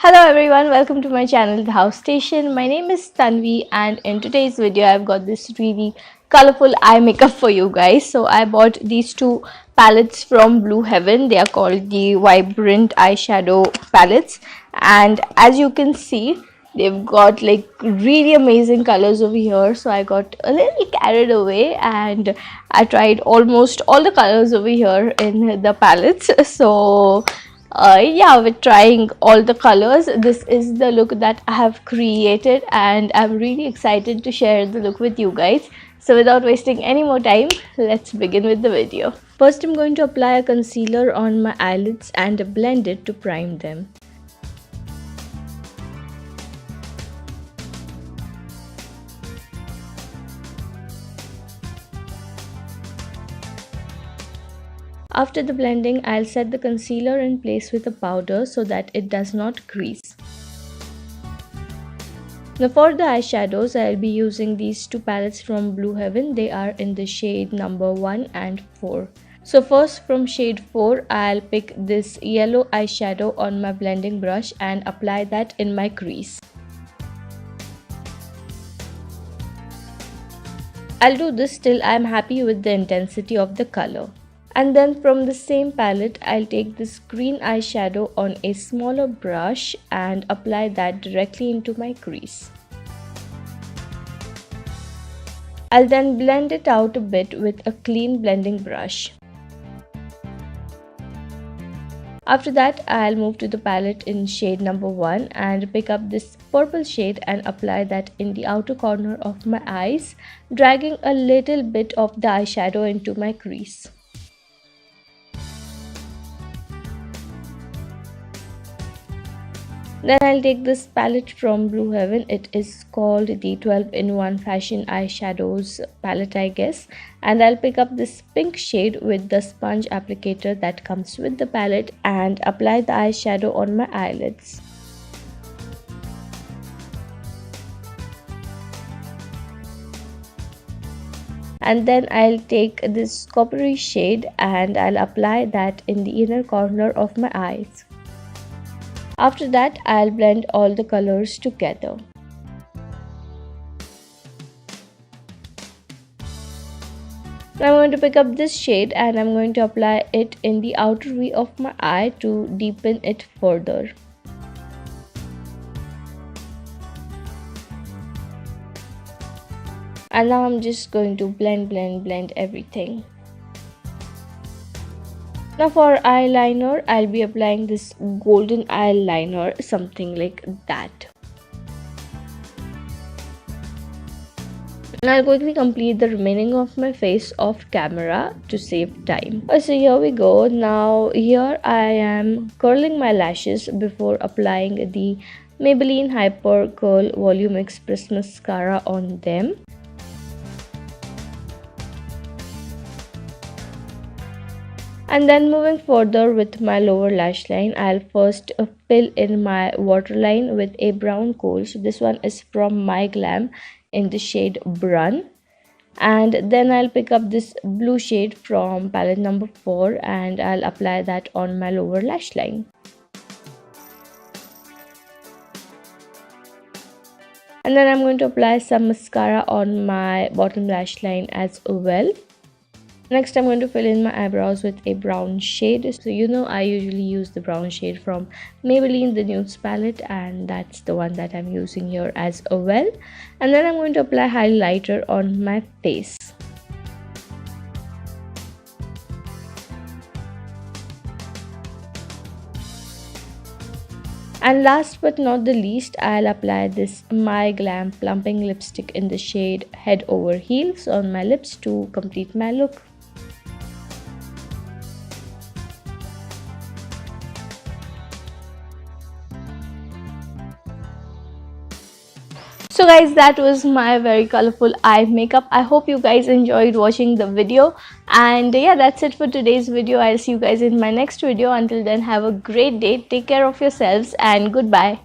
Hello everyone, welcome to my channel The HowStation. My name is Tanvi and in today's video I've got this really colorful eye makeup for you guys. So I bought these two palettes from Blue Heaven. They are called the Vibrant Eyeshadow palettes, and as you can see they've got like really amazing colors over here. So I got a little carried away and I tried almost all the colors over here in the palettes. So yeah, we're trying all the colors. This is the look that I have created and I'm really excited to share the look with you guys. So without wasting any more time, let's begin with the video. First, I'm going to apply a concealer on my eyelids and blend it to prime them. After the blending, I'll set the concealer in place with a powder so that it does not crease. Now for the eyeshadows, I'll be using these two palettes from Blue Heaven. They are in the shade number 1 and 4. So first from shade 4, I'll pick this yellow eyeshadow on my blending brush and apply that in my crease. I'll do this till I'm happy with the intensity of the color. And then from the same palette, I'll take this green eyeshadow on a smaller brush and apply that directly into my crease. I'll then blend it out a bit with a clean blending brush. After that, I'll move to the palette in shade number 1 and pick up this purple shade and apply that in the outer corner of my eyes, dragging a little bit of the eyeshadow into my crease. Then I'll take this palette from Blue Heaven. It is called the 12-in-1 Fashion Eyeshadows palette, I guess. And I'll pick up this pink shade with the sponge applicator that comes with the palette and apply the eyeshadow on my eyelids. And then I'll take this coppery shade and I'll apply that in the inner corner of my eyes. After that, I'll blend all the colors together. Now I'm going to pick up this shade and I'm going to apply it in the outer V of my eye to deepen it further. And now I'm just going to blend everything. Now for eyeliner, I'll be applying this golden eyeliner, something like that. And I'll quickly complete the remaining of my face off camera to save time. So here we go. Now here I am curling my lashes before applying the Maybelline Hyper Curl Volume Express Mascara on them. And then moving further with my lower lash line, I'll first fill in my waterline with a brown kohl. So this one is from My Glam in the shade Brun. And then I'll pick up this blue shade from palette number 4 and I'll apply that on my lower lash line. And then I'm going to apply some mascara on my bottom lash line as well. Next, I'm going to fill in my eyebrows with a brown shade. So you know I usually use the brown shade from Maybelline the Nudes palette, and that's the one that I'm using here as well. And then I'm going to apply highlighter on my face. And last but not the least, I'll apply this My Glam plumping lipstick in the shade Head Over Heels on my lips to complete my look. So guys, that was my very colorful eye makeup. I hope you guys enjoyed watching the video, and yeah, that's it for today's video. I'll see you guys in my next video. Until then, have a great day, take care of yourselves, and goodbye.